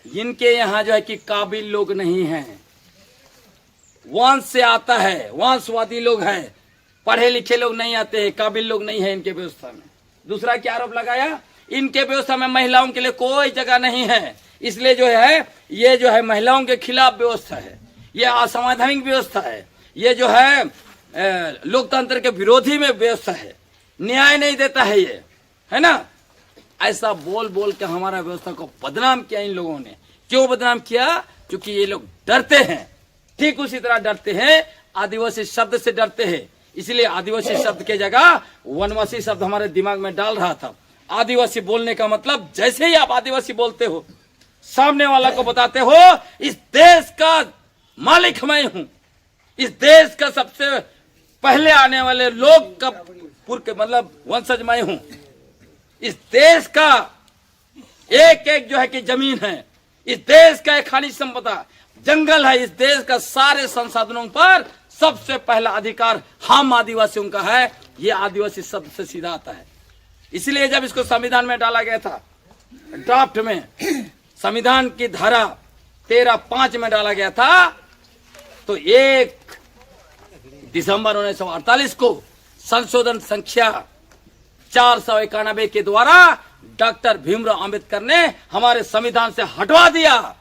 इनके यहाँ जो है कि काबिल लोग नहीं हैं, वंश से आता है, वंशवादी लोग हैं, पढ़े लिखे लोग नहीं आते हैं, काबिल लोग नहीं है इनके व्यवस्था में। दूसरा क्या आरोप लगाया, इनके व्यवस्था में महिलाओं के लिए कोई जगह नहीं है, इसलिए जो है ये जो है महिलाओं के खिलाफ व्यवस्था है, ये असंवैधानिक व्यवस्था है, ये जो है लोकतंत्र के विरोधी में व्यवस्था है, न्याय नहीं देता है ये, है ना। ऐसा बोल बोल के हमारा व्यवस्था को बदनाम किया इन लोगों ने। क्यों बदनाम किया? क्योंकि ये लोग डरते हैं, ठीक उसी तरह डरते हैं, आदिवासी शब्द से डरते हैं, इसलिए आदिवासी शब्द के जगह वनवासी शब्द हमारे दिमाग में डाल रहा था। आदिवासी बोलने का मतलब जैसे ही आप आदिवासी बोलते हो, सामने वाला को बताते हो इस देश का मालिक मैं हूं, इस देश का सबसे पहले आने वाले लोग का मतलब वंशज मैं हूं, इस देश का एक एक जो है कि जमीन है, इस देश का एक खनिज संपदा जंगल है, इस देश का सारे संसाधनों पर सबसे पहला अधिकार हम आदिवासियों का है। ये आदिवासी शब्द से सीधा आता है। इसलिए जब इसको संविधान में डाला गया था, ड्राफ्ट में संविधान की धारा 13(5) में डाला गया था, तो 1 दिसंबर 1948 को संशोधन संख्या 491 के द्वारा डॉक्टर भीमराव अंबेडकर ने हमारे संविधान से हटवा दिया,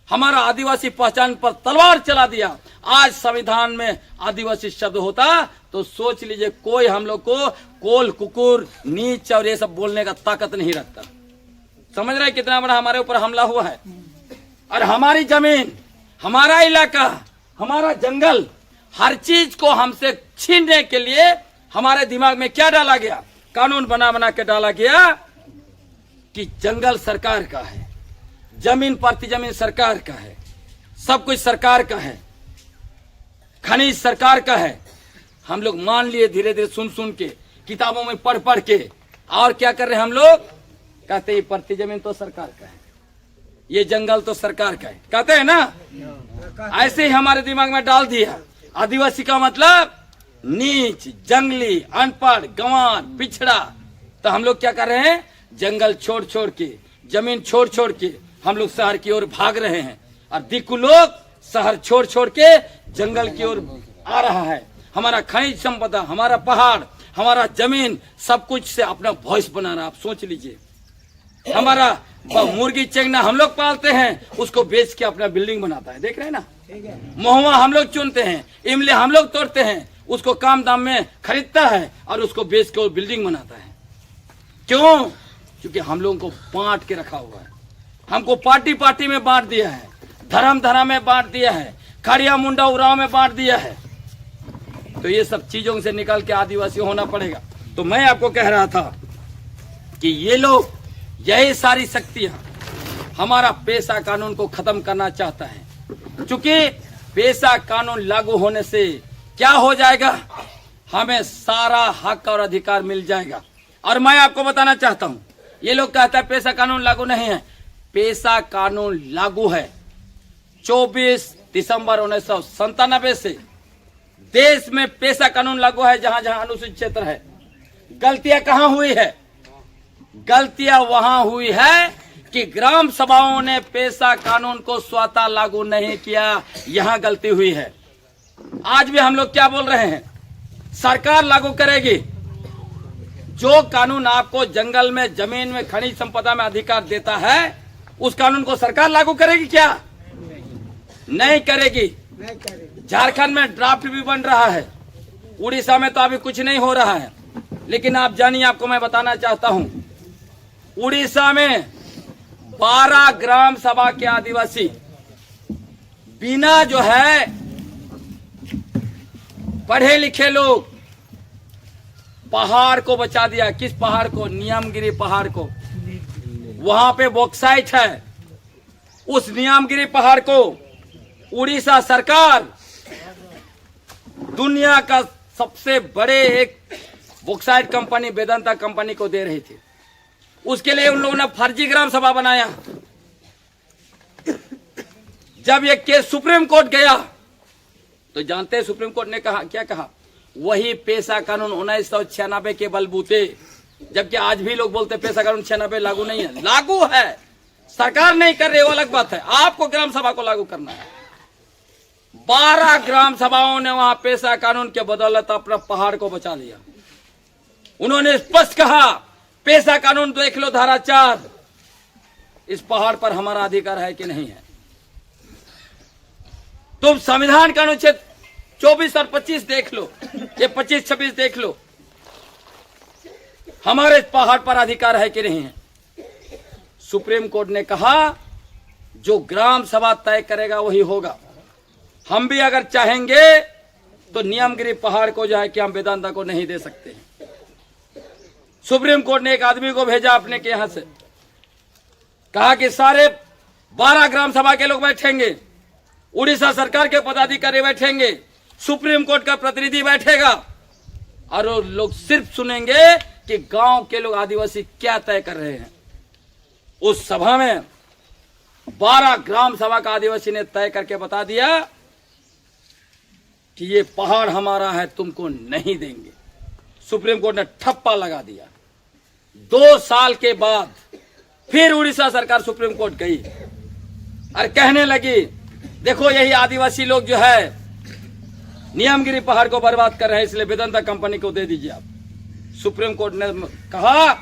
हमारा आदिवासी पहचान पर तलवार चला दिया। आज संविधान में आदिवासी शब्द होता तो सोच लीजिए कोई हम लोग को कोल कुकुर नीच और ये सब बोलने का ताकत नहीं रखता। समझ रहे कितना बड़ा हमारे ऊपर हमला हुआ है। और हमारी जमीन, हमारा इलाका, हमारा जंगल, हर चीज को हमसे छीनने के लिए हमारे दिमाग में क्या डाला गया, कानून बना बना के डाला गया कि जंगल सरकार का है, जमीन प्रति जमीन सरकार का है, सब कुछ सरकार का है, खनिज सरकार का है। हम लोग मान लिए धीरे धीरे सुन सुन के, किताबों में पढ़ पढ़ के, और क्या कर रहे हैं हम लोग, कहते हैं प्रति जमीन तो सरकार का है, ये जंगल तो सरकार का है, कहते हैं ना। ऐसे ही हमारे दिमाग में डाल दिया। आदिवासी का मतलब नीच, जंगली, अनपढ़, गंवार, पिछड़ा। तो हम लोग क्या कर रहे हैं, जंगल छोड़ छोड़ के, जमीन छोड़ छोड़ के हम लोग शहर की ओर भाग रहे हैं, और दिक्कु लोग शहर छोड़ छोड़ के जंगल की ओर आ रहा है। हमारा खनिज संपदा, हमारा पहाड़, हमारा जमीन, सब कुछ से अपना वॉइस बना रहा। आप सोच लीजिए, हमारा मुर्गी चेंगना हम लोग पालते हैं, उसको बेच के अपना बिल्डिंग बनाता है, देख रहे हैं ना। महुआ हम लोग चुनते हैं, इमली हम लोग तोड़ते हैं, उसको कम दाम में खरीदता है और उसको बेच के वो बिल्डिंग बनाता है। क्यों? क्योंकि हम लोगों को बांट के रखा हुआ है, हमको पार्टी पार्टी में बांट दिया है, धर्म धर्म में बांट दिया है, खड़िया मुंडा उराव में बांट दिया है। तो ये सब चीजों से निकल के आदिवासी होना पड़ेगा। तो मैं आपको कह रहा था कि ये लोग, यही सारी शक्तियां हमारा पेशा कानून को खत्म करना चाहता है। क्योंकि पेशा कानून लागू होने से क्या हो जाएगा, हमें सारा हक और अधिकार मिल जाएगा। और मैं आपको बताना चाहता हूं, ये लोग कहते हैं पेशा कानून लागू नहीं है, पेशा कानून लागू है। 24 दिसंबर 1997 से देश में पेशा कानून लागू है, जहां जहां अनुसूचित क्षेत्र है। गलतियां कहां हुई है? गलतियां वहां हुई है कि ग्राम सभाओं ने पेशा कानून को स्वतः लागू नहीं किया, यहां गलती हुई है। आज भी हम लोग क्या बोल रहे हैं, सरकार लागू करेगी। जो कानून आपको जंगल में, जमीन में, खनिज संपदा में अधिकार देता है, उस कानून को सरकार लागू करेगी क्या? नहीं करेगी। झारखंड में ड्राफ्ट भी बन रहा है, उड़ीसा में तो अभी कुछ नहीं हो रहा है। लेकिन आप जानिए, आपको मैं बताना चाहता हूं, उड़ीसा में 12 ग्राम सभा के आदिवासी बिना जो है पढ़े लिखे लोग पहाड़ को बचा दिया। किस पहाड़ को? नियमगिरी पहाड़ को। वहां पे बॉक्साइट है। उस नियमगिरी पहाड़ को उड़ीसा सरकार दुनिया का सबसे बड़े एक बॉक्साइट कंपनी वेदांता कंपनी को दे रही थी। उसके लिए उन लोगों ने फर्जी ग्राम सभा बनाया। जब ये केस सुप्रीम कोर्ट गया तो जानते हैं सुप्रीम कोर्ट ने कहा, क्या कहा? वही पेशा कानून 1996 के बलबूते, जबकि आज भी लोग बोलते पेशा कानून 96 लागू नहीं है। लागू है, सरकार नहीं कर रही वो अलग बात है, आपको ग्राम सभा को लागू करना है। 12 ग्राम सभाओं ने वहां पेशा कानून के बदौलत अपना पहाड़ को बचा लिया। उन्होंने स्पष्ट कहा पेशा कानून देख लो धारा 4, इस पहाड़ पर हमारा अधिकार है कि नहीं है। तुम संविधान का अनुच्छेद 24 और 25 देख लो, ये 25-26 देख लो, हमारे इस पहाड़ पर अधिकार है कि नहीं है। सुप्रीम कोर्ट ने कहा जो ग्राम सभा तय करेगा वही होगा। हम भी अगर चाहेंगे तो नियमगिरी पहाड़ को जो है कि हम वेदांता को नहीं दे सकते हैं। सुप्रीम कोर्ट ने एक आदमी को भेजा अपने के यहां से, कहा कि सारे 12 ग्राम सभा के लोग बैठेंगे, उड़ीसा सरकार के पदाधिकारी बैठेंगे, सुप्रीम कोर्ट का प्रतिनिधि बैठेगा और वो लोग सिर्फ सुनेंगे कि गांव के लोग आदिवासी क्या तय कर रहे हैं। उस सभा में 12 ग्राम सभा का आदिवासी ने तय करके बता दिया कि ये पहाड़ हमारा है, तुमको नहीं देंगे। सुप्रीम कोर्ट ने ठप्पा लगा दिया। 2 साल के बाद फिर उड़ीसा सरकार सुप्रीम कोर्ट गई और कहने लगी देखो यही आदिवासी लोग जो है नियमगिरी पहाड़ को बर्बाद कर रहे हैं, इसलिए वेदांता कंपनी को दे दीजिए आप। सुप्रीम कोर्ट ने कहा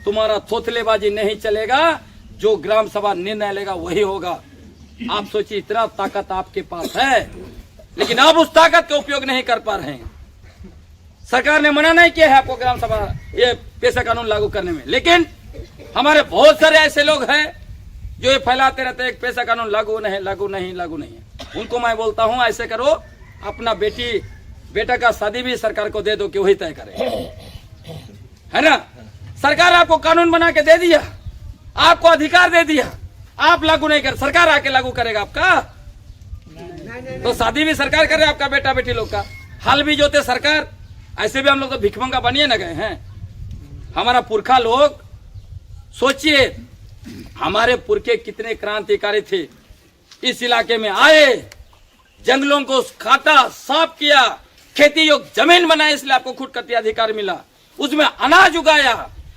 तुम्हारा थोथलेबाजी नहीं चलेगा, जो ग्राम सभा निर्णय लेगा वही होगा। आप सोचिए इतना ताकत आपके पास है, लेकिन आप उस ताकत का उपयोग नहीं कर पा रहे हैं। सरकार ने मना नहीं किया है आपको ग्राम सभा ये पेशा कानून लागू करने में, लेकिन हमारे बहुत सारे ऐसे लोग हैं जो ये फैलाते रहते हैं पेशा कानून लागू नहीं लागू नहीं लागू नहीं है। उनको मैं बोलता हूं ऐसे करो, अपना बेटा का शादी भी सरकार को दे दो कि वही तय करे, है ना। सरकार आपको कानून बना के दे दिया, आपको अधिकार दे दिया, आप लागू नहीं कर, सरकार आके लागू करेगा आपका। तो शादी भी सरकार करे आपका बेटा बेटी लोग का, हल भी जोते सरकार। ऐसे भी हम लोग तो भिखमंगा बनिए न गए हैं। हमारा पुरखा लोग, सोचिए हमारे पुरखे कितने क्रांतिकारी थे, इस इलाके में आए, जंगलों को काटा, साफ किया, खेती योग्य जमीन बनाया, इसलिए आपको खुद करती अधिकार मिला। उसमें अनाज उगाया,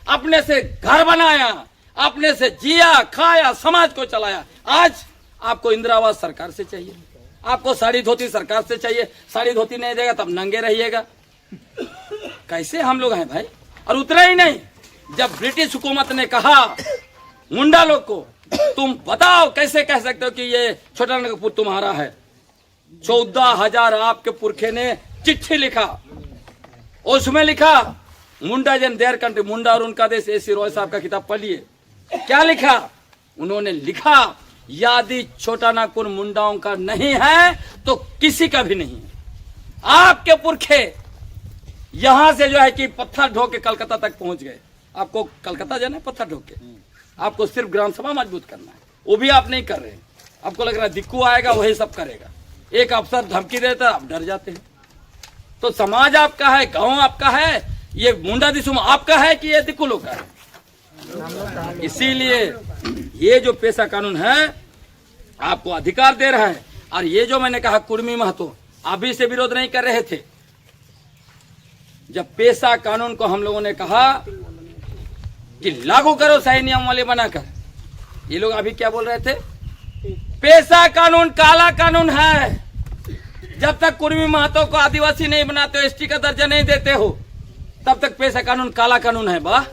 अपने से घर बनाया, अपने से जिया खाया, समाज को चलाया। आज आपको इंदिरा आवास सरकार से चाहिए, आपको साड़ी धोती सरकार से चाहिए। साड़ी धोती नहीं देगा तब नंगे रहिएगा। कैसे हम लोग हैं भाई। और उतना ही नहीं, जब ब्रिटिश हुकूमत ने कहा मुंडा लोग को तुम बताओ कैसे कह सकते हो कि ये छोटा नागपुर तुम्हारा है, 14,000 आपके पुरखे ने चिट्ठी लिखा। उसमें लिखा मुंडा जन देयर कंट्री, मुंडा और उनका देश, एसी रॉय साहब का किताब पढ़िए। क्या लिखा उन्होंने? लिखा यदि छोटा नागपुर मुंडाओं का नहीं है तो किसी का भी नहीं है। आपके पुरखे यहां से जो है कि पत्थर ढो के कलकत्ता तक पहुंच गए। आपको कलकत्ता जाना है पत्थर ढो के, आपको सिर्फ ग्राम सभा मजबूत करना है, वो भी आप नहीं कर रहे हैं। आपको लग रहा है दिक्कू आएगा वही सब करेगा। एक अफसर धमकी देता है आप डर जाते हैं। तो समाज आपका है, गांव आपका है, ये मुंडा दिसुम आपका है कि ये दिक्कू लोग का है। इसीलिए ये जो पेशा कानून है आपको अधिकार दे रहा है। और ये जो मैंने कहा कुर्मी महतो अभी से विरोध नहीं कर रहे थे। जब पेशा कानून को हम लोगों ने कहा कि लागू करो सही नियम वाले बनाकर, ये लोग अभी क्या बोल रहे थे? पेशा कानून काला कानून है। जब तक कुर्मी महतो को आदिवासी नहीं बनाते हो, एसटी का दर्जा नहीं देते हो, तब तक पेशा कानून काला कानून है। वाह,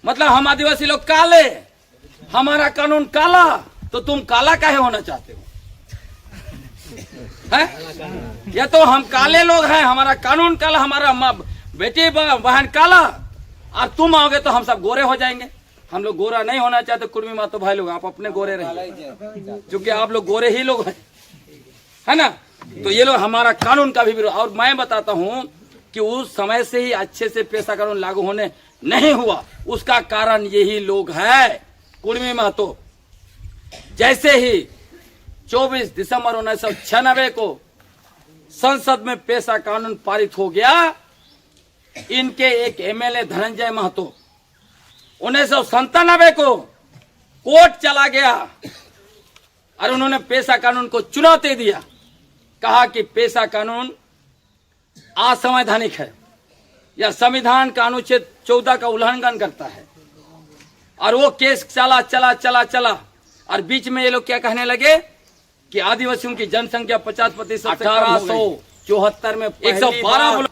मतलब हम आदिवासी लोग काले, हमारा कानून काला, तो तुम काला काहे होना चाहते हो? है या तो हम काले लोग हैं, हमारा कानून काला, हमारा बेटी बहन काला, और तुम आओगे तो हम सब गोरे हो जाएंगे। हम लोग गोरा नहीं होना चाहते। कुर्मी मातो भाई लोग आप अपने गोरे रहिए, क्योंकि आप लोग गोरे ही लोग हैं, है ना। तो ये लोग हमारा कानून का भी विरोध। और मैं बताता हूं कि उस समय से ही अच्छे से पेशा कानून लागू होने नहीं हुआ। उसका कारण यही लोग है, कुर्मी महतो। जैसे ही 24 दिसंबर 1996 को संसद में पेशा कानून पारित हो गया, इनके एक एमएलए धनंजय महतो 1997 को कोर्ट चला गया और उन्होंने पेशा कानून को चुनौती दिया। कहा कि पेशा कानून असंवैधानिक है या संविधान का अनुच्छेद 14 का उल्लंघन करता है। और वो केस चला चला चला चला और बीच में ये लोग क्या कहने लगे कि आदिवासियों की जनसंख्या 50% 1874 में 112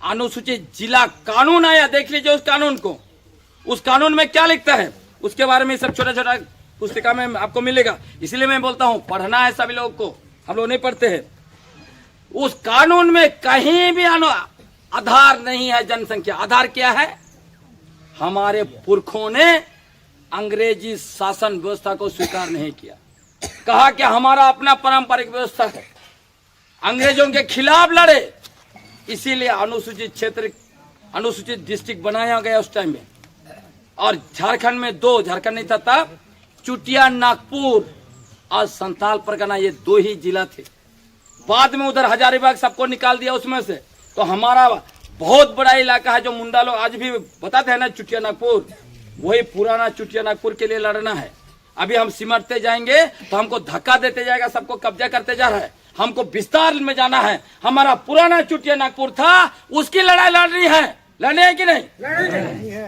अनुसूचित जिला कानून आया। देख लीजिए उस कानून को, उस कानून में क्या लिखता है उसके बारे में सब छोटा छोटा पुस्तिका में आपको मिलेगा। इसलिए मैं बोलता हूं पढ़ना है सभी लोग को, हम लोग नहीं पढ़ते हैं। उस कानून में कहीं भी आधार नहीं है जनसंख्या। आधार क्या है? हमारे पुरखों ने अंग्रेजी शासन व्यवस्था को स्वीकार नहीं किया, कहा कि हमारा अपना पारंपरिक व्यवस्था है, अंग्रेजों के खिलाफ लड़े, इसीलिए अनुसूचित क्षेत्र अनुसूचित डिस्ट्रिक्ट बनाया गया उस टाइम में। और झारखंड में 2, झारखंड नहीं था तब, चुटिया नागपुर और संथाल परगना, ये 2 ही जिला थे। बाद में उधर हजारीबाग सबको निकाल दिया उसमें से। तो हमारा बहुत बड़ा इलाका है जो मुंडा लोग आज भी बताते हैं ना चुटिया नागपुर, वही पुराना चुटिया नागपुर के लिए लड़ना है। अभी हम सिमटते जाएंगे तो हमको धक्का देते जाएगा, सबको कब्जा करते जा रहा है। हमको विस्तार में जाना है। हमारा पुराना चुटिया नागपुर था, उसकी लड़ाई लड़नी है। लड़ने है कि नहीं?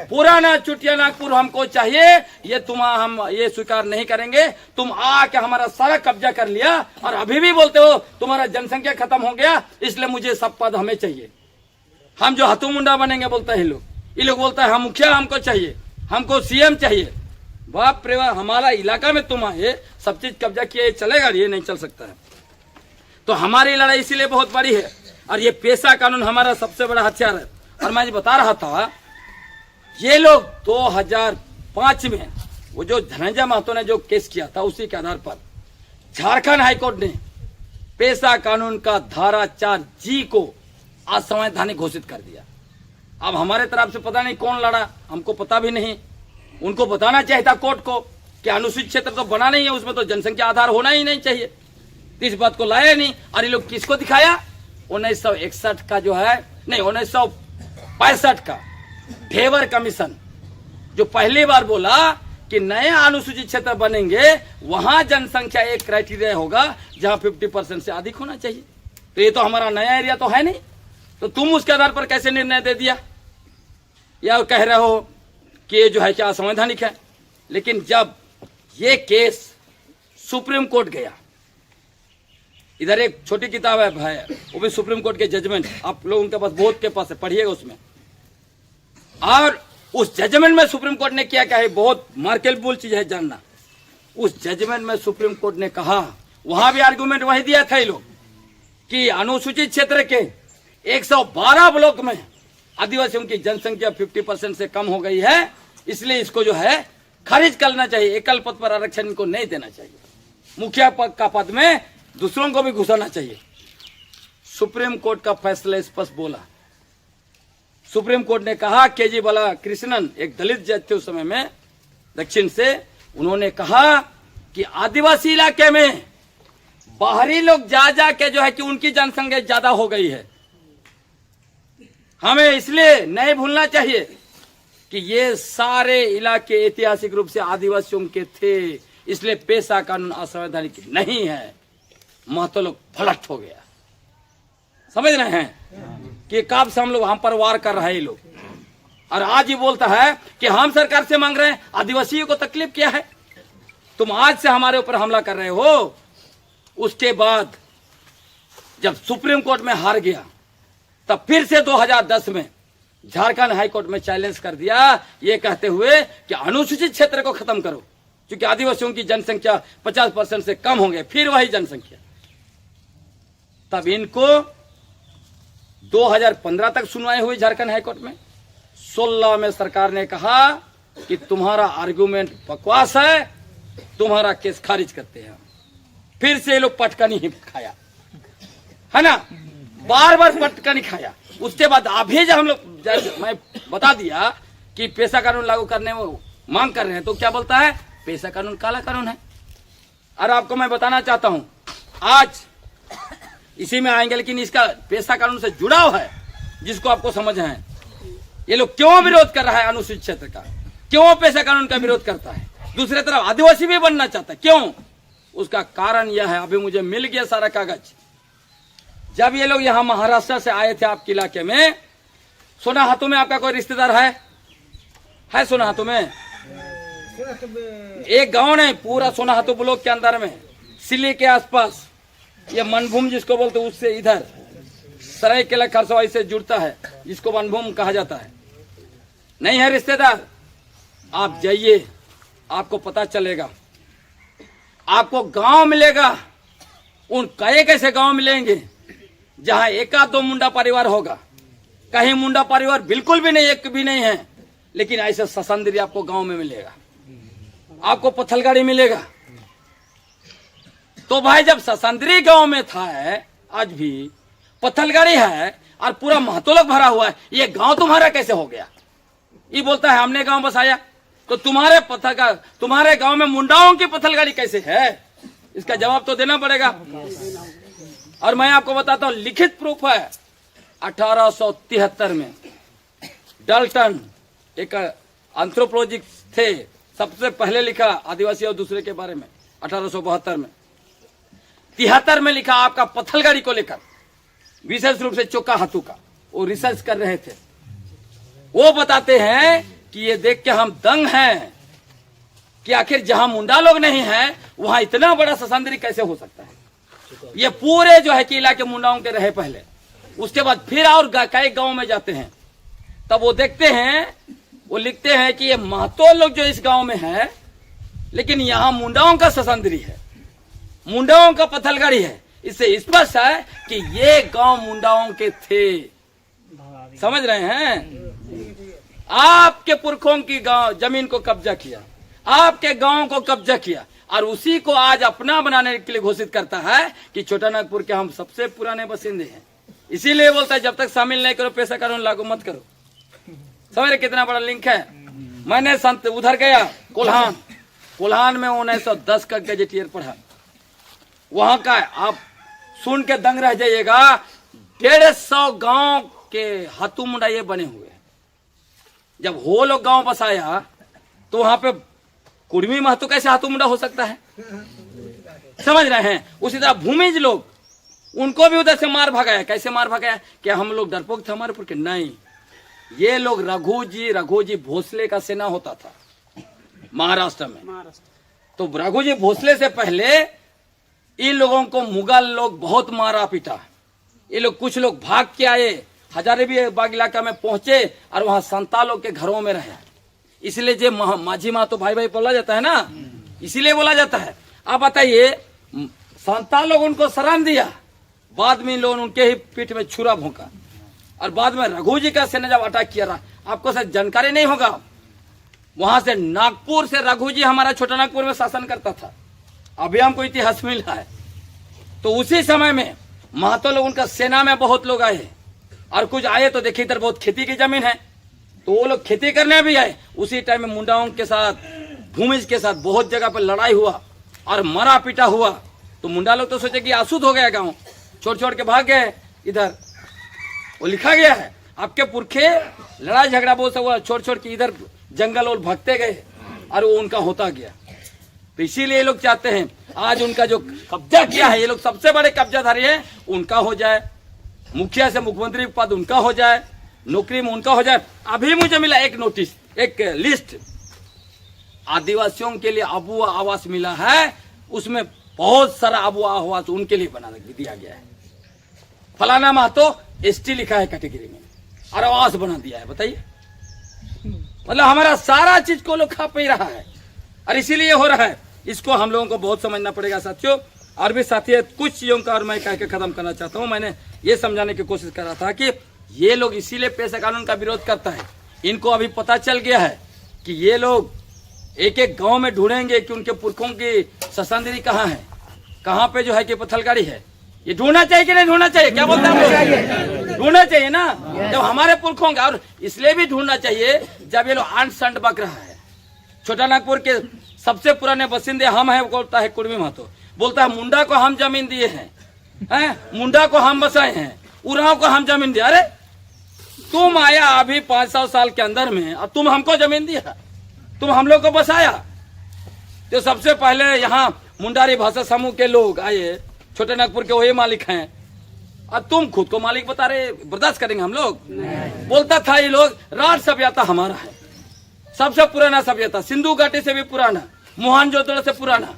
पुराना चुटिया नागपुर हमको चाहिए। ये हम ये स्वीकार नहीं करेंगे। तुम आके हमारा सारा कब्जा कर लिया और अभी भी बोलते हो तुम्हारा जनसंख्या खत्म हो गया, इसलिए मुझे सब पद हमें चाहिए। हम जो हथु मुंडा बनेंगे बोलता है ये लोग बोलता है हम मुखिया हमको चाहिए, हमको सीएम चाहिए। बाप रे बाप, हमारा इलाका में तुम आए सब चीज कब्जा किए, चलेगा? ये नहीं चल सकता है। तो हमारी लड़ाई इसीलिए बहुत बड़ी है। और ये पेशा कानून हमारा सबसे बड़ा हथियार है। और मैं बता रहा था ये लोग 2005 में वो जो धनंजय महतो ने जो केस किया था उसी के आधार पर झारखंड हाईकोर्ट ने पेशा कानून का धारा 4G को असंवैधानिक घोषित कर दिया। अब हमारे तरफ से पता नहीं कौन लड़ा, हमको पता भी नहीं। उनको बताना चाहिए था कोर्ट को कि अनुसूचित क्षेत्र तो बना नहीं है, उसमें तो जनसंख्या आधार होना ही नहीं चाहिए। इस बात को लाया नहीं। और ये लोग किसको दिखाया? 1961 का जो है, नहीं 1965 का फेवर कमीशन जो पहली बार बोला कि नए अनुसूचित क्षेत्र बनेंगे वहां जनसंख्या एक क्राइटेरिया होगा जहां 50% से अधिक होना चाहिए। तो ये तो हमारा नया एरिया तो है नहीं, तो तुम उसके आधार पर कैसे निर्णय दे दिया? या कह रहे हो कि ये जो है क्या असंवैधानिक है। लेकिन जब ये केस सुप्रीम कोर्ट गया, इधर एक छोटी किताब है भाई, वो भी सुप्रीम कोर्ट के जजमेंट, आप लोगों के पास बहुत के पास है, पढ़िएगा उसमें। और उस जजमेंट में सुप्रीम कोर्ट ने क्या कहा है, बहुत मार्केबल चीज है जानना। उस जजमेंट में सुप्रीम कोर्ट ने कहा, वहां भी आर्गुमेंट वही दिया था ये लोग कि अनुसूचित क्षेत्र के 112 ब्लॉक में आदिवासियों की जनसंख्या 50% से कम हो गई है, इसलिए इसको जो है खारिज करना चाहिए। एकल पद पर आरक्षण इनको नहीं देना चाहिए, मुखिया पद का पद में दूसरों को भी घुसाना चाहिए। सुप्रीम कोर्ट का फैसला स्पष्ट बोला। सुप्रीम कोर्ट ने कहा, केजी बाला कृष्णन एक दलित जज थे उस समय में दक्षिण से, उन्होंने कहा कि आदिवासी इलाके में बाहरी लोग जा जा के जो है कि उनकी जनसंख्या ज्यादा हो गई है। हमें इसलिए नहीं भूलना चाहिए कि ये सारे इलाके ऐतिहासिक रूप से आदिवासियों के थे, इसलिए पेशा कानून असंवैधानिक नहीं है। महतो लोग फलट हो गया। समझ रहे हैं कि कब से हम लोग हम पर वार कर रहे हैं ये लोग। और आज ही बोलता है कि हम सरकार से मांग रहे हैं, आदिवासियों को तकलीफ क्या है? तुम आज से हमारे ऊपर हमला कर रहे हो। उसके बाद जब सुप्रीम कोर्ट में हार गया तब फिर से 2010 में झारखंड हाईकोर्ट में चैलेंज कर दिया, ये कहते हुए कि अनुसूचित क्षेत्र को खत्म करो, क्योंकि आदिवासियों की जनसंख्या 50% से कम हो गई। फिर वही जनसंख्या। तब इनको 2015 तक सुनवाई हुई झारखंड हाईकोर्ट में। 16 में सरकार ने कहा कि तुम्हारा आर्गुमेंट बकवास है, तुम्हारा केस खारिज करते हैं। फिर से ये लोग पटकनी ही खाया, है ना, बार बार पटकनी खाया। उसके बाद अभी जब हम लोग मैं बता दिया कि पेशा कानून लागू करने वो मांग कर रहे हैं, तो क्या बोलता है, पेशा कानून काला कानून है। और आपको मैं बताना चाहता हूं, आज इसी में आएंगे, लेकिन इसका पेशा कानून से जुड़ाव है जिसको आपको समझ है। ये लोग क्यों विरोध कर रहा है अनुसूचित क्षेत्र का, क्यों पेशा कानून का विरोध करता है, दूसरी तरफ आदिवासी भी बनना चाहता है, क्यों? उसका कारण यह है, अभी मुझे मिल गया सारा कागज। जब ये लोग यहां महाराष्ट्र से आए थे आपके इलाके में, सोना हाथों में आपका कोई रिश्तेदार है सोना हाथों में? एक गांव नहीं, पूरा सोनाहातू ब्लॉक के अंदर में, सिल्ली के आसपास, ये मनभूम जिसको बोलते उससे इधर सरायकेला खरसवाई से जुड़ता है, जिसको मनभूम कहा जाता है। नहीं है रिश्तेदार, आप जाइए, आपको पता चलेगा, आपको गांव मिलेगा। उन कई कैसे गांव मिलेंगे जहां एक आध दो मुंडा परिवार होगा, कहीं मुंडा परिवार बिल्कुल भी नहीं, एक भी नहीं है, लेकिन ऐसे ससंदरी आपको गांव में मिलेगा, आपको पत्थलगाड़ी मिलेगा। तो भाई जब ससंदरी गांव में था है, आज भी पत्थलगाड़ी है और पूरा महतो लोग भरा हुआ है, ये गांव तुम्हारा कैसे हो गया? ये बोलता है हमने गांव बसाया, तो तुम्हारे गांव में मुंडाओं की पत्थलगाड़ी कैसे है? इसका जवाब तो देना पड़ेगा। और मैं आपको बताता हूं, लिखित प्रूफ है। 1873 में डल्टन एक एंथ्रोपोलॉजिस्ट थे, सबसे पहले लिखा आदिवासी और दूसरे के बारे में 1872 में। 73 में लिखा आपका पत्थलगाड़ी को लेकर, विशेष रूप से चोका हाथू का, वो रिसर्च कर रहे थे। वो बताते हैं कि ये देख के हम दंग हैं कि आखिर जहां मुंडा लोग नहीं है वहां इतना बड़ा ससंदरी कैसे हो सकता है। ये पूरे जो है कि इलाके मुंडाओं के रहे पहले, उसके बाद फिर और कई गांव में जाते हैं, तब वो देखते हैं, वो लिखते हैं कि ये महतो लोग जो इस गांव में है, लेकिन यहाँ मुंडाओं का ससंदरी है, मुंडाओं का पत्थलगाड़ी है। इससे स्पष्ट है कि ये गांव मुंडाओं के थे। समझ रहे हैं? आपके पुरखों की गांव जमीन को कब्जा किया, आपके गांव को कब्जा किया, और उसी को आज अपना बनाने के लिए घोषित करता है कि छोटा नागपुर के हम सबसे पुराने बसिंदे हैं। इसीलिए बोलता है जब तक शामिल नहीं करो पैसा कानून लागू मत करो। समझ रहे कितना बड़ा लिंक है? मैंने संत उधर गया कोल्हान में 1910 का गजेटियर पढ़ा, वहां का आप सुन के दंग रह जाइएगा। 150 गांव के हाथू मुंडा ये बने हुए। जब वो लोग गांव बसाया तो वहां पे कुर्मी महतो कैसे हाथू मुंडा हो सकता है? समझ रहे हैं? उसी तरह भूमिज लोग, उनको भी उधर से मार भगाया। कैसे मार भगाया? क्या हम लोग डरपोक थे हमारे पुरखे? नहीं, ये लोग रघुजी भोसले का सेना होता था महाराष्ट्र में। तो रघुजी भोसले से पहले इन लोगों को मुगल लोग बहुत मारा पीटा। ये लोग, कुछ लोग भाग के आए, हजारीबाग इलाका में पहुंचे और वहां संतालों के घरों में रहे। इसलिए जो माझी माँ तो भाई भाई बोला जाता है ना, इसीलिए बोला जाता है। आप बताइए, संताल लोग उनको शरण दिया, बाद में इन लोगों ने उनके ही पीठ में छुरा भोंका, और बाद में रघुजी का सेना जब अटैक किया रहा, आपको शायद जानकारी नहीं होगा, वहां से नागपुर से रघुजी हमारा छोटा नागपुर में शासन करता था। अभी हमको इतिहास मिला है। तो उसी समय में महतो लोग, उनका सेना में बहुत लोग आए, और कुछ आए तो देखिए इधर बहुत खेती की जमीन है, तो वो लोग खेती करने भी आए। उसी टाइम में मुंडाओं के साथ, भूमिज के साथ बहुत जगह पर लड़ाई हुआ और मरा पीटा हुआ। तो मुंडा लोग तो सोचे कि आसूद हो गया गांव, छोड़ के भाग गए इधर। वो लिखा गया है, आपके पुरखे लड़ाई झगड़ा बहुत सा हुआ, छोड़ के इधर जंगल और भागते गए, और वो उनका होता गया। तो इसीलिए लोग चाहते हैं आज उनका जो कब्जा किया है, ये लोग सबसे बड़े कब्जाधारी है, उनका हो जाए, मुखिया से मुख्यमंत्री पद उनका हो जाए, नौकरी में उनका हो जाए। अभी मुझे मिला एक नोटिस, एक लिस्ट, आदिवासियों के लिए अबुआ आवास मिला है, उसमें बहुत सारा अबुआ आवास उनके लिए बना दिया गया है। फलाना महतो एसटी लिखा है कैटेगरी में, और आवास बना दिया है। बताइए, मतलब हमारा सारा चीज को लोग खा पी रहा है, और इसीलिए हो रहा है। इसको हम लोगों को बहुत समझना पड़ेगा साथियों। और भी साथी, कुछ चीजों का और मैं कह के खत्म करना चाहता हूं। मैंने ये समझाने की कोशिश कर रहा था कि ये लोग इसीलिए पैसा कानून का विरोध करता है। इनको अभी पता चल गया है कि ये लोग एक एक गांव में ढूंढेंगे कि उनके पुरखों की ससंदरी कहाँ है, कहाँ पे जो है कि पत्थलगाड़ी है। ये ढूंढना चाहिए कि नहीं ढूंढना चाहिए? क्या बोलते हैं? ढूंढना चाहिए ना, जब हमारे पुरखों का। और इसलिए भी ढूंढना चाहिए जब ये लोग अंट संट बक रहा है। छोटा नागपुर के सबसे पुराने बसिंदे हम हैं, बोलता है कुर्मी महतो, बोलता है मुंडा को हम जमीन दिए हैं, मुंडा को हम बसाए हैं, उराव को हम जमीन दिया। अरे तुम आया अभी 500 साल के अंदर में, और तुम हमको जमीन दिया, तुम हम लोग को बसाया। तो सबसे पहले यहाँ मुंडारी भाषा समूह के लोग आए, छोटे नागपुर के वही मालिक हैं, और तुम खुद को मालिक बता रहे, बर्दाश्त करेंगे हम लोग? बोलता था ये लोग, राज सभ्यता हमारा है, सबसे पुराना सभ्यता, सिंधु घाटी से भी पुराना, मोहनजोदड़ो से पुराना।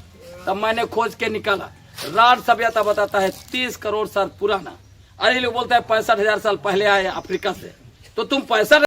तब मैंने खोज के निकाला, राड सभ्यता बताता है 30 करोड़ साल पुराना। अरे लोग बोलते हैं 65,000 साल पहले आए अफ्रीका से, तो तुम 65